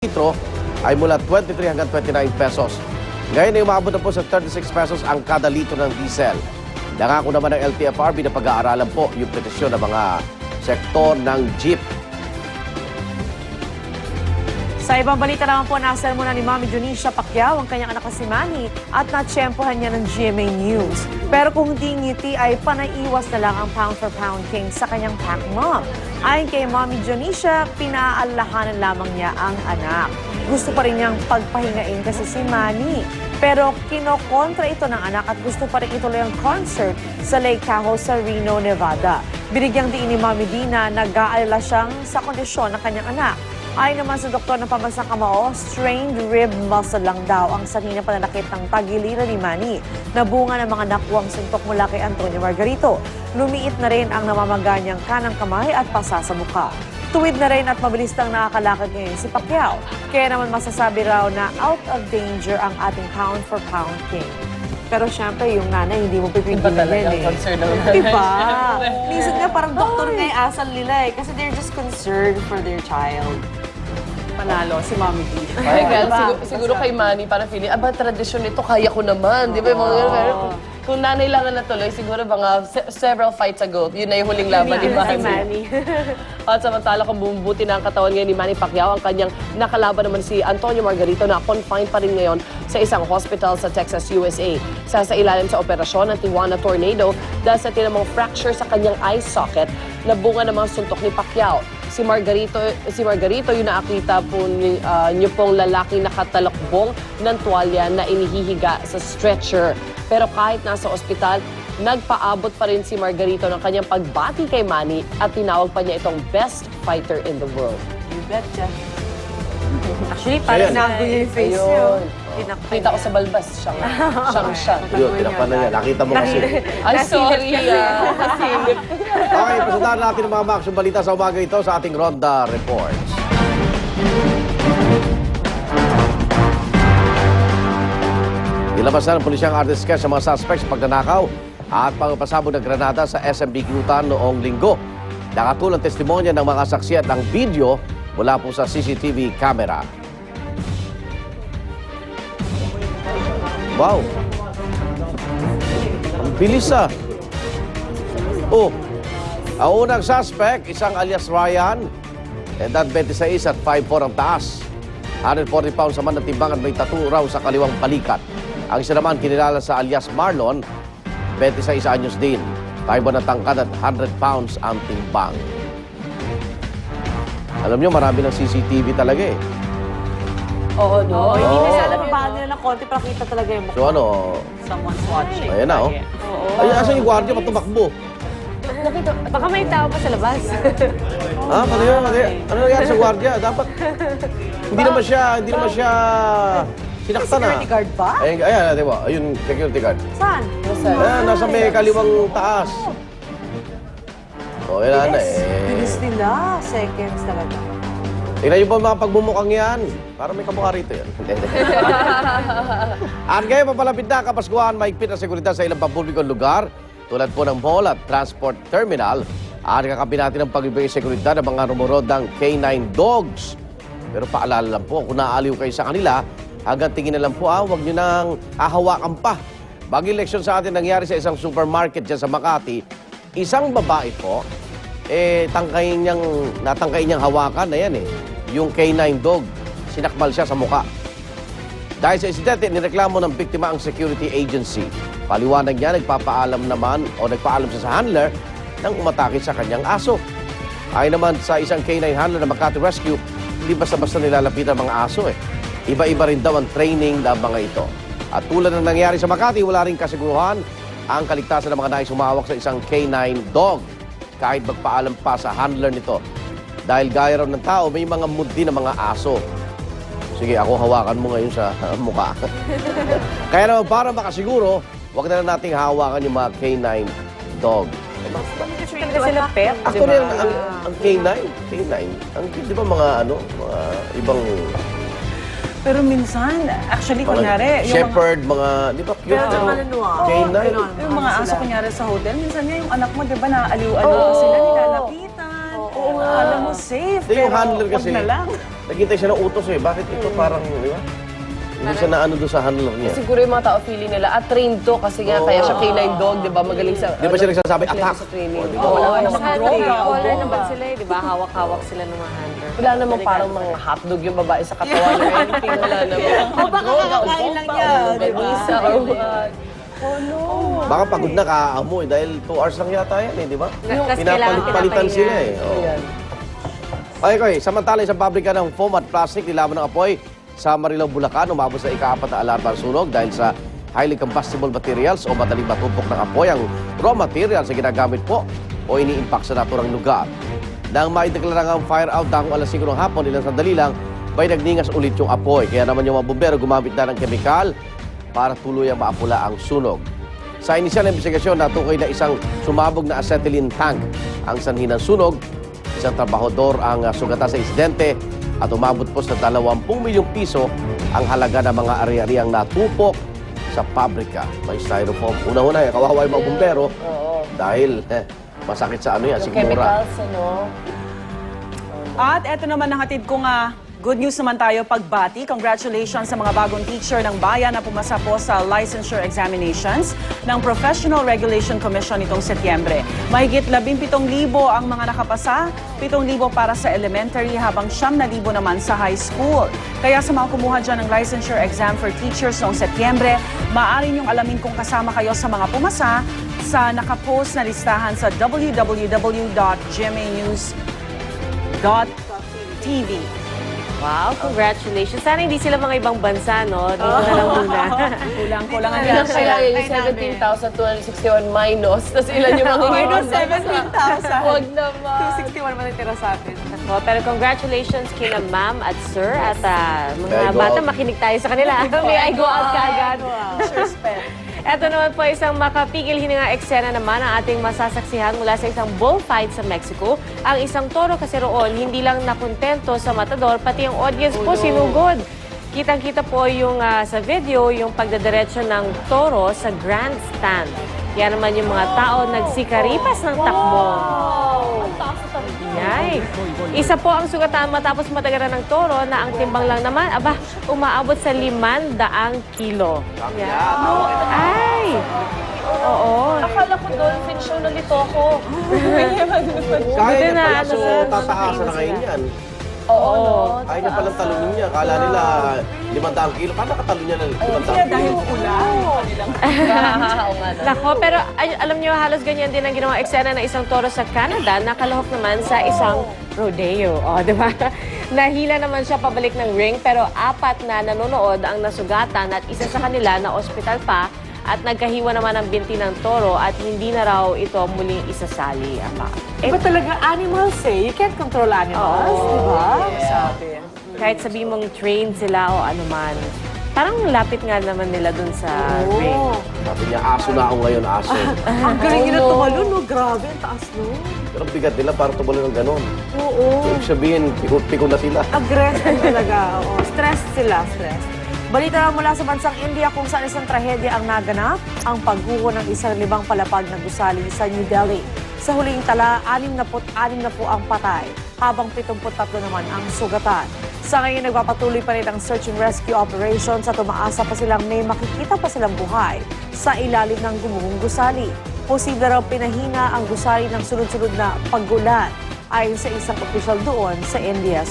litro ay mula 23 hanggang 29 pesos. Ngayon ay umabot na po sa 36 pesos ang kada litro ng diesel. Nangako naman ng LTFRB na pag-aaralan po yung petisyon ng mga sektor ng jeep. Sa ibang balita naman po, nasal muna ni Mami Dionisha Pacquiao ang kanyang anak na si Manny at natsyempohan niya ng GMA News. Pero kung hindi ngiti ay panaiwas na lang ang pound-for-pound king sa kanyang pack mom. Ayon kay Mami Dionisha, pinaallahanan lamang niya ang anak. Gusto pa rin niyang pagpahingain kasi si Manny. Pero kinokontra ito ng anak at gusto pa rin ituloy ang concert sa Lake Tahoe sa Reno, Nevada. Binigyang diin ni Mami Dina, nag-aalala siyang sa kondisyon ng kanyang anak. Ayon naman sa doktor ng Pambansang Kamao, strained rib muscle lang daw ang sanhi ng pananakit ng tagiliran ni Manny na bunga ng mga nakuwang suntok mula kay Antonio Margarito. Lumiit na rin ang namamaga niyang kanang kamay at pasa sa mukha. Tuwid na rin at mabilis nang nakakalakad ngayon si Pacquiao. Kaya naman masasabi raw na out of danger ang ating pound-for-pound king. Pero syempre, yung nanay, hindi mo pipigilan yan eh. Concern ng nanay. Diba? Minsan nga parang doktor nga yung asal nila eh. Kasi they're just concerned for their child. Panalo, si Mami D. Ay, siguro kay Manny, parang feeling, aba, tradisyon ito, kaya ko naman. Di ba? Yung mga ganun, pero kung nanay lang na natuloy, siguro mga several fights ago, yun na yung huling laban ni Manny. At samantala, kung bumubuti na ang katawan ngayon ni Manny Pacquiao, ang kanyang nakalaban naman si Antonio Margarito na confined pa rin ngayon sa isang hospital sa Texas, USA. Sa ilalim sa operasyon ng Tijuana Tornado dahil sa tinamang fracture sa kanyang eye socket na bunga ng mga suntok ni Pacquiao. Si Margarito yung nakakita po niyo pong lalaking nakatalakbong ng tuwalya na inihihiga sa stretcher. Pero kahit nasa ospital, nagpaabot pa rin si Margarito ng kanyang pagbati kay Manny at tinawag pa niya itong best fighter in the world. You betcha. Actually, parang nago niya yung face niyo. Kita ko sa balbas, siyang siya. Yun, tinakpan na niya. Nakita mo kasi. Ay, sorry Nasilip. Okay, presentahan natin ang mga maaksyon balita sa umaga ito sa ating Ronda Reports. Nilabas na ng pulisyang artist sketch sa mga suspects sa pagnanakaw at pagpasabog ng granada sa SMB Kinutan noong linggo. Nakatulang testimonya ng mga saksi at ng video mula po sa CCTV camera. Wow! Ang bilis ah! Oh! Ang unang suspect, isang alias Ryan, edad 26 at 5'4 ang taas. 140 pounds naman ang timbang at may tattoo raw sa kaliwang balikat. Ang isa naman kinilala sa alias Marlon, 26 anyos din. 5'1 na tangkad at 100 pounds ang timbang. Alam nyo, marami ng CCTV talaga eh. Oo, no? Hindi kasi alam yung bahan nila ng konti para kita talaga yung mukha. So ano, Someone's watching. ayan na oh. Ay, asan yung gwardiya patumakbo? Nakita, baka may tao pa sa labas. Ah, ano yun? Ano nangyari sa gwardiya? Dapat, hindi naman siya sinaktan na. Security guard ba? Ayan, di ba? Ayun, security guard. Saan? Ayan, nasa may kaliwang taas. O, yan na eh. Bilis nila. Seconds talaga. Tingnan niyo po ang mga pagbumukang yan. Parang may kamukha rito yan. At ngayon, papalapit na Kapaskuhan, mahigpit na seguridad sa ilang pampublikong lugar, tulad po ng mall at transport terminal. At kakapi natin ang pag-ibigay seguridad ng mga rumorodang K9 dogs. Pero paalala lang po, kung naaaliw kayo sa kanila, hanggang tingin na lang po, huwag nyo nang hahawakan pa. Bagong leksyon sa atin nangyari sa isang supermarket dyan sa Makati. Isang babae po, natangkayin niyang hawakan na yan eh. Yung K9 dog, sinakmal siya sa muka. Dahil sa insidente, nireklamo ng biktima ang security agency. Paliwanag niya, nagpaalam siya sa handler nang umatake sa kanyang aso. Ayon naman sa isang K9 handler na Makati Rescue, hindi basta-basta nilalapitan ang mga aso eh. Iba-iba rin daw ang training ng mga ito. At tulad ng nangyari sa Makati, wala rin kasiguruhan ang kaligtasan ng mga nais humawak sa isang K9 dog kahit magpaalam pa sa handler nito. Dahil gaya raw ng tao, may mga mood din ng mga aso. Sige, ako hawakan mo ngayon sa mukha. Kaya naman para makasiguro, huwag na lang nating hawakan yung mga K9 dog. Hindi sila pet, Actually, ang K9, di ba mga ibang... Pero minsan, actually, kunyari, shepherd, mga, di ba cute? Pero maluluwa. K9. yung mga aso, kunyari sa hotel, minsan nga yung anak mo, di ba, naaliw-aliw sila, nilalapitan. Alam mo, safe. Yung handler kasi, wag na lang. Naghintay siya ng utos eh. Bakit ito parang, di ba? Hindi siya naano doon sa handler niya. Siguro yung mga tao feeling nila, trained to kasi nga kaya siya canine dog, di ba? Magaling sa... Di ba siya nagsasabi, magaling attack? sa training. O, di ba? Oo, Wala wala namang namang droga. Caller naman sila di ba? Hawak-hawak sila ng mga handler. Wala namang parang mga hotdog yung babae sa katawan or anything. Wala naman. O baka kakakain lang niya, di ba? Manisa or what. Baka pagod na kaamoy dahil 2 hours lang yata yan eh, di ba? Kasi Pinapalit-palitan kailangan sila eh. Oo. Ayan. Okay, samantala sa pabrika ng foam at plastic, nilaban ng apoy sa Marilao, Bulacan, umabot sa ika-4 na alarma ang sunog dahil sa highly combustible materials o madaling matupok ng apoy ang raw materials na ginagamit po o ini-impact sa naturang lugar. Nang maideklara ang fire out dakong alas 5 ng hapon, ilang sandali lang, may nagningas ulit yung apoy. Kaya naman yung mga bumbero gumamit na ng kemikal para tuluyang maapula ang sunog. Sa inisyal na investigasyon, natukoy na isang sumabog na acetylene tank ang sanhi ng sunog. Isang trabahador ang sugatan sa insidente at umabot po sa 20 milyong piso ang halaga ng mga ari-ariang natupok sa pabrika. May styrofoam. Una-una, kawawa yung mga bumbero dahil masakit sa ano yan, Yung sigmura. chemicals, ano? At eto naman nahatid ko nga, good news naman tayo pagbati. Congratulations sa mga bagong teacher ng bayan na pumasa po sa licensure examinations ng Professional Regulation Commission nitong Setyembre. Mahigit 17,000 ang mga nakapasa, 7,000 para sa elementary habang 9,000 naman sa high school. Kaya sa mga kumuha dyan ng licensure exam for teachers noong Setyembre, maaari niyong alamin kung kasama kayo sa mga pumasa sa nakapost na listahan sa www.gmanews.tv. Wow, congratulations. Sana hindi sila mga ibang bansa, no? Dito na lang muna. Kulang-kulang ang Kaya yan. yung 17,261 minus, tapos ilan yung mga Minus 17,000. Huwag naman. 261 matitira sa atin. Pero congratulations kina ma'am at sir at May I mga go bata, out? makinig tayo sa kanila. May I go out ka agad. Sure spell. Ito naman po isang makapigil hininga eksena naman ang ating masasaksihan mula sa isang bullfight sa Mexico. Ang isang toro kasi roon, hindi lang nakontento sa matador, pati ang audience po sinugod. Kitang-kita po yung sa video, yung pagdadiretso ng toro sa grandstand. Yan naman yung mga tao nagsikaripas ng takbo. Yay! Isa po ang sugatan matapos matagaran ng toro na ang timbang lang naman, umaabot sa 500 kilo. Ay! Oo. Akala ko dolphin show, nalito ako. Kaya niya na, pala, ano, so sir, tataasan na ngayon yan. Oo, no? Kaya niya palang talunin niya. Kala nila 500 kilo. Paano nakatalo niya ng 500 Dahil kilo? ulan. Oo nga na. Nako, pero alam nyo, halos ganyan din ang ginawang eksena ng isang toro sa Canada, nakalahok naman sa isang rodeo. O, di ba? Nahila naman siya pabalik ng ring, pero 4 na nanonood ang nasugatan at isa sa kanila na ospital pa at nagkahiwa naman ang binti ng toro at hindi na raw ito muling isasali. Iba talaga animals eh. You can't control animals, Oo. di ba? Sabi. Kahit sabi mong trained sila o anuman, parang lapit nga naman nila dun sa ring. Sabi niya, aso na ako ngayon, aso. Ang galing nila tumalon, no? Grabe, ang taas, no? Pero ang bigat nila para tumalo ng ganon. Oo. Ibig sabihin, pikot-pikot na sila. Aggressive talaga. Oo. Stress sila, stress. Balita na mula sa bansang India kung saan isang trahedya ang naganap, ang pagguho ng isang 5 palapag na gusali sa New Delhi. Sa huling tala, 66 na po ang patay, habang 73 naman ang sugatan. Sa ngayon, nagpapatuloy pa rin ang search and rescue operations at umaasa pa silang may makikita pa silang buhay sa ilalim ng gumuhong gusali. Posible raw pinahina ang gusali ng sunod-sunod na pag-ulan ayon sa isang opisyal doon sa India.